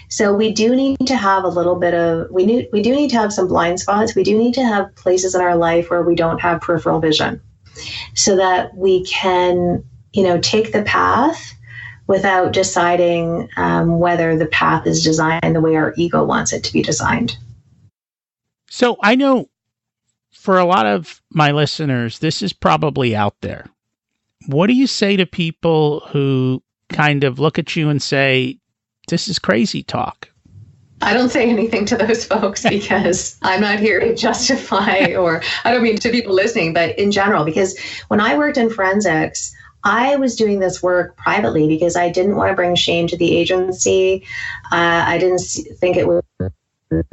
So we do need to have a little bit of, we do need to have some blind spots. We do need to have places in our life where we don't have peripheral vision, so that we can take the path without deciding whether the path is designed the way our ego wants it to be designed. So I know for a lot of my listeners, this is probably out there. What do you say to people who kind of look at you and say, this is crazy talk? I don't say anything to those folks because I'm not here to justify, or I don't mean to people listening, but in general, because when I worked in forensics, I was doing this work privately because I didn't want to bring shame to the agency. I didn't think it would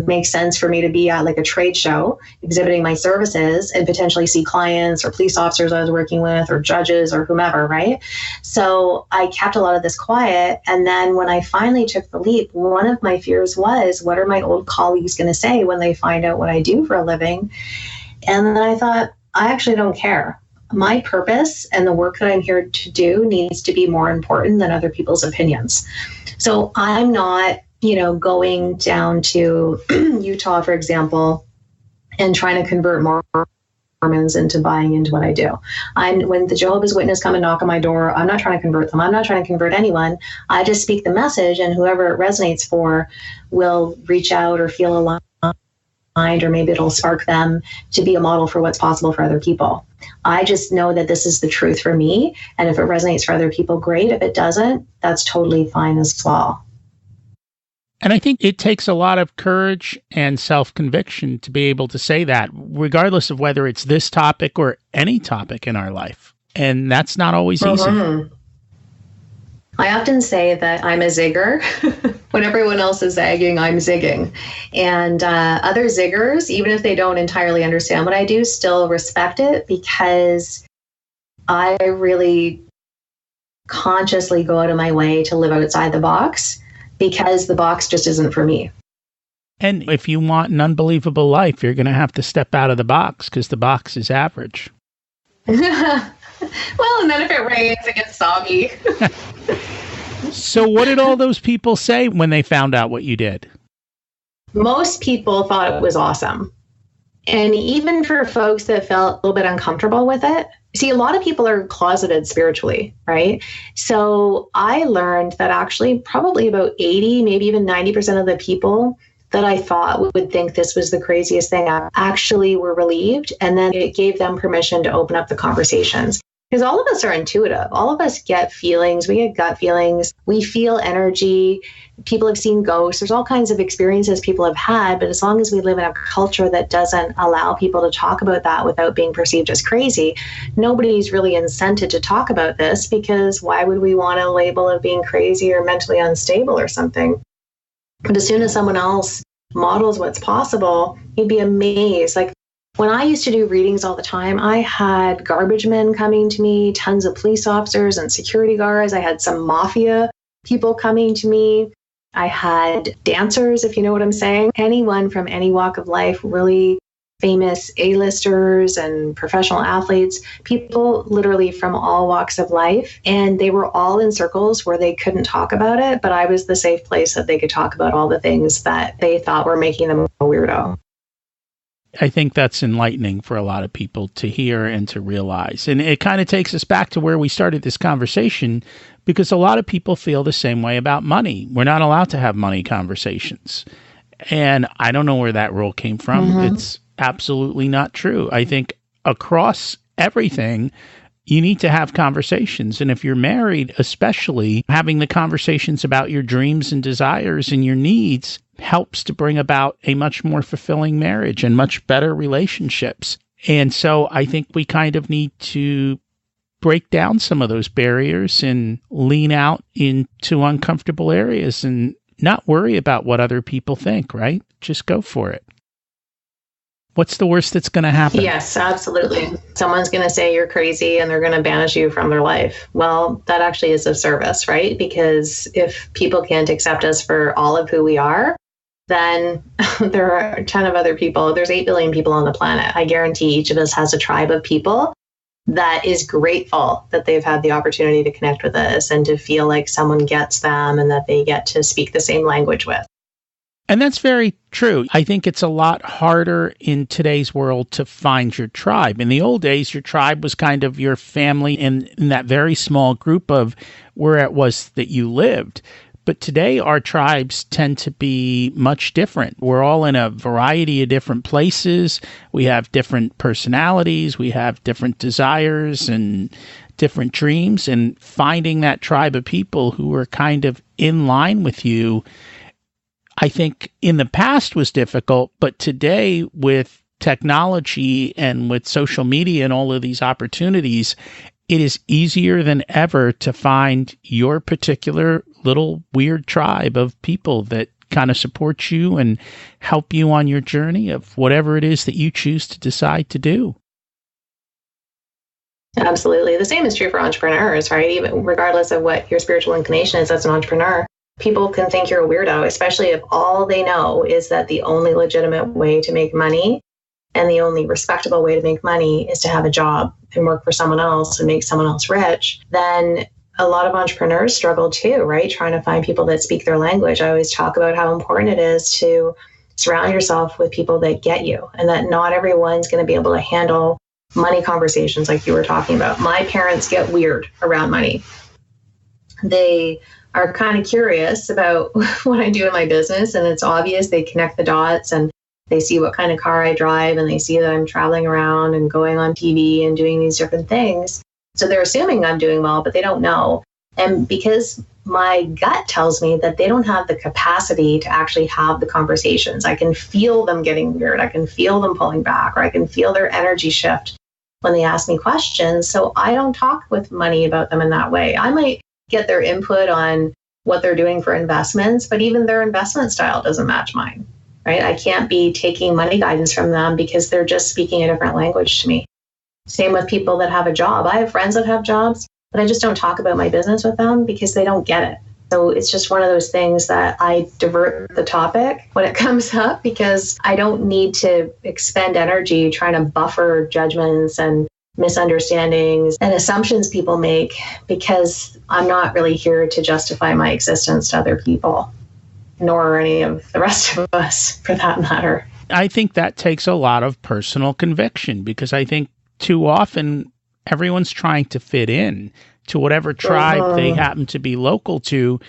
make sense for me to be at like a trade show exhibiting my services and potentially see clients or police officers I was working with or judges or whomever, right? So I kept a lot of this quiet. And then when I finally took the leap, one of my fears was, what are my old colleagues going to say when they find out what I do for a living? And then I thought, I actually don't care. My purpose and the work that I'm here to do needs to be more important than other people's opinions. So I'm not, going down to Utah, for example, and trying to convert Mormons into buying into what I do. When the Jehovah's Witnesses come and knock on my door, I'm not trying to convert them. I'm not trying to convert anyone. I just speak the message, and whoever it resonates for will reach out or feel aligned, or maybe it'll spark them to be a model for what's possible for other people. I just know that this is the truth for me. And if it resonates for other people, great. If it doesn't, that's totally fine as well. And I think it takes a lot of courage and self-conviction to be able to say that, regardless of whether it's this topic or any topic in our life. And that's not always easy. I often say that I'm a zigger. When everyone else is zagging, I'm zigging. And other ziggers, even if they don't entirely understand what I do, still respect it, because I really consciously go out of my way to live outside the box, because the box just isn't for me. And if you want an unbelievable life, you're going to have to step out of the box, because the box is average. Well, and then if it rains, it gets soggy. So what did all those people say when they found out what you did? Most people thought it was awesome. And even for folks that felt a little bit uncomfortable with it, see, a lot of people are closeted spiritually, right? So I learned that actually probably about 80, maybe even 90% of the people that I thought would think this was the craziest thing actually were relieved. And then it gave them permission to open up the conversations. Because all of us are intuitive. All of us get feelings. We get gut feelings. We feel energy. People have seen ghosts. There's all kinds of experiences people have had. But as long as we live in a culture that doesn't allow people to talk about that without being perceived as crazy, nobody's really incented to talk about this, because why would we want a label of being crazy or mentally unstable or something? But as soon as someone else models what's possible, you'd be amazed. Like, when I used to do readings all the time, I had garbage men coming to me, tons of police officers and security guards. I had some mafia people coming to me. I had dancers, if you know what I'm saying. Anyone from any walk of life, really famous A-listers and professional athletes, people literally from all walks of life. And they were all in circles where they couldn't talk about it, but I was the safe place that they could talk about all the things that they thought were making them a weirdo. I think that's enlightening for a lot of people to hear and to realize. And it kind of takes us back to where we started this conversation, because a lot of people feel the same way about money. We're not allowed to have money conversations. And I don't know where that rule came from. It's absolutely not true. I think across everything, you need to have conversations. And if you're married, especially, having the conversations about your dreams and desires and your needs helps to bring about a much more fulfilling marriage and much better relationships. And so I think we kind of need to break down some of those barriers and lean out into uncomfortable areas and not worry about what other people think, right? Just go for it. What's the worst that's going to happen? Yes, absolutely. Someone's going to say you're crazy and they're going to banish you from their life. Well, that actually is of service, right? Because if people can't accept us for all of who we are, then there are a ton of other people. There's 8 billion people on the planet. I guarantee each of us has a tribe of people that is grateful that they've had the opportunity to connect with us and to feel like someone gets them and that they get to speak the same language with. And that's very true. I think it's a lot harder in today's world to find your tribe. In the old days, your tribe was kind of your family in that very small group of where it was that you lived. But today, our tribes tend to be much different. We're all in a variety of different places. We have different personalities. We have different desires and different dreams. And finding that tribe of people who are kind of in line with you, I think in the past was difficult. But today, with technology and with social media and all of these opportunities, it is easier than ever to find your particular little weird tribe of people that kind of support you and help you on your journey of whatever it is that you choose to decide to do. Absolutely. The same is true for entrepreneurs, right? Even regardless of what your spiritual inclination is as an entrepreneur, people can think you're a weirdo, especially if all they know is that the only legitimate way to make money and the only respectable way to make money is to have a job and work for someone else and make someone else rich. Then a lot of entrepreneurs struggle too, right? Trying to find people that speak their language. I always talk about how important it is to surround yourself with people that get you, and that not everyone's going to be able to handle money conversations like you were talking about. My parents get weird around money. They are kind of curious about what I do in my business, and it's obvious. They connect the dots and they see what kind of car I drive, and they see that I'm traveling around and going on TV and doing these different things. So they're assuming I'm doing well, but they don't know. And because my gut tells me that they don't have the capacity to actually have the conversations, I can feel them getting weird. I can feel them pulling back, or I can feel their energy shift when they ask me questions. So I don't talk with money about them in that way. I might get their input on what they're doing for investments, but even their investment style doesn't match mine, right? I can't be taking money guidance from them because they're just speaking a different language to me. Same with people that have a job. I have friends that have jobs, but I just don't talk about my business with them because they don't get it. So it's just one of those things that I divert the topic when it comes up, because I don't need to expend energy trying to buffer judgments and misunderstandings and assumptions people make, because I'm not really here to justify my existence to other people, nor any of the rest of us for that matter. I think that takes a lot of personal conviction, because I think too often everyone's trying to fit in to whatever tribe they happen to be local to,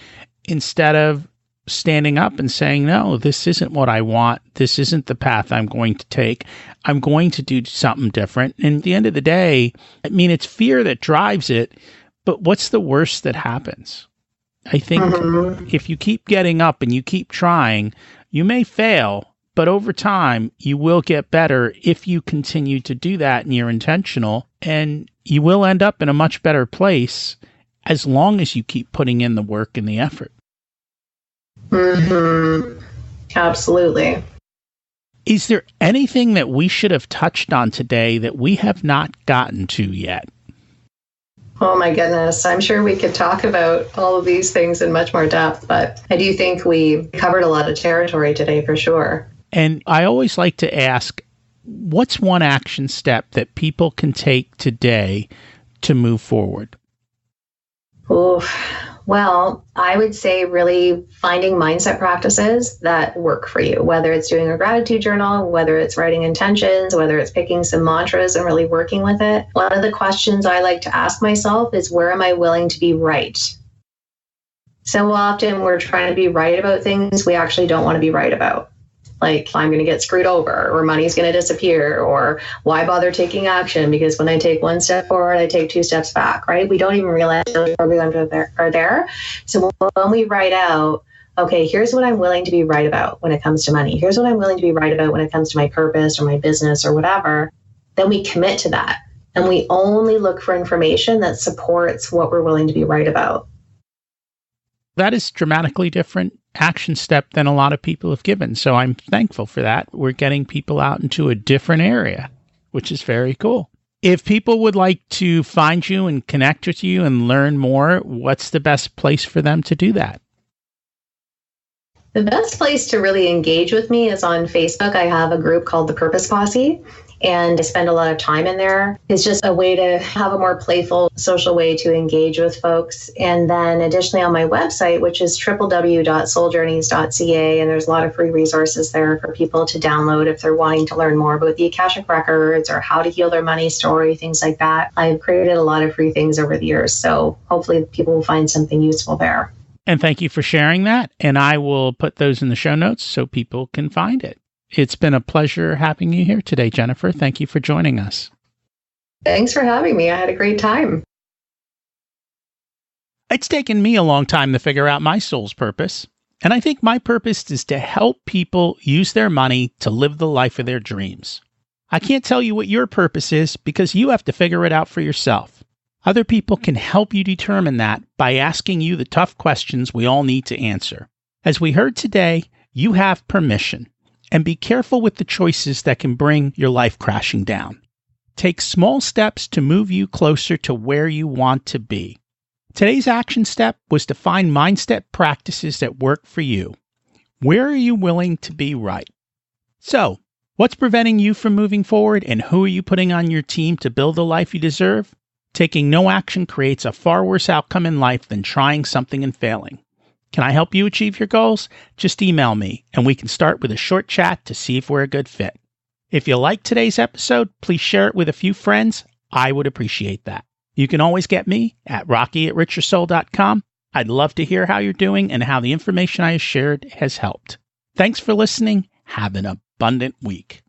instead of standing up and saying, no, this isn't what I want. This isn't the path I'm going to take. I'm going to do something different. And at the end of the day, I mean, it's fear that drives it, but what's the worst that happens? I think if you keep getting up and you keep trying, you may fail, but over time, you will get better if you continue to do that and you're intentional, and you will end up in a much better place as long as you keep putting in the work and the effort. Absolutely. Is there anything that we should have touched on today that we have not gotten to yet? Oh my goodness. I'm sure we could talk about all of these things in much more depth, but I do think we covered a lot of territory today for sure. And I always like to ask, what's one action step that people can take today to move forward? Oh, Well, I would say really finding mindset practices that work for you, whether it's doing a gratitude journal, whether it's writing intentions, whether it's picking some mantras and really working with it. One of the questions I like to ask myself is, where am I willing to be right? So often we're trying to be right about things we actually don't want to be right about. Like, I'm going to get screwed over, or money's going to disappear, or why bother taking action? Because when I take one step forward, I take two steps back, right? We don't even realize those programs are there. So when we write out, okay, here's what I'm willing to be right about when it comes to money. Here's what I'm willing to be right about when it comes to my purpose or my business or whatever. Then we commit to that. And we only look for information that supports what we're willing to be right about. That is dramatically different action step than a lot of people have given. So I'm thankful for that. We're getting people out into a different area, which is very cool. If people would like to find you and connect with you and learn more, what's the best place for them to do that? The best place to really engage with me is on Facebook. I have a group called the Purpose Posse, and I spend a lot of time in there. It's just a way to have a more playful social way to engage with folks. And then additionally on my website, which is www.souljourneys.ca, and there's a lot of free resources there for people to download if they're wanting to learn more about the Akashic Records or how to heal their money story, things like that. I've created a lot of free things over the years, so hopefully people will find something useful there. And thank you for sharing that. And I will put those in the show notes so people can find it. It's been a pleasure having you here today, Jennifer. Thank you for joining us. Thanks for having me. I had a great time. It's taken me a long time to figure out my soul's purpose. And I think my purpose is to help people use their money to live the life of their dreams. I can't tell you what your purpose is because you have to figure it out for yourself. Other people can help you determine that by asking you the tough questions we all need to answer. As we heard today, you have permission. And be careful with the choices that can bring your life crashing down. Take small steps to move you closer to where you want to be. Today's action step was to find mindset practices that work for you. Where are you willing to be right? So, what's preventing you from moving forward, and who are you putting on your team to build the life you deserve? Taking no action creates a far worse outcome in life than trying something and failing. Can I help you achieve your goals? Just email me, and we can start with a short chat to see if we're a good fit. If you like today's episode, please share it with a few friends. I would appreciate that. You can always get me at rocky@richersoul.com. I'd love to hear how you're doing and how the information I have shared has helped. Thanks for listening. Have an abundant week.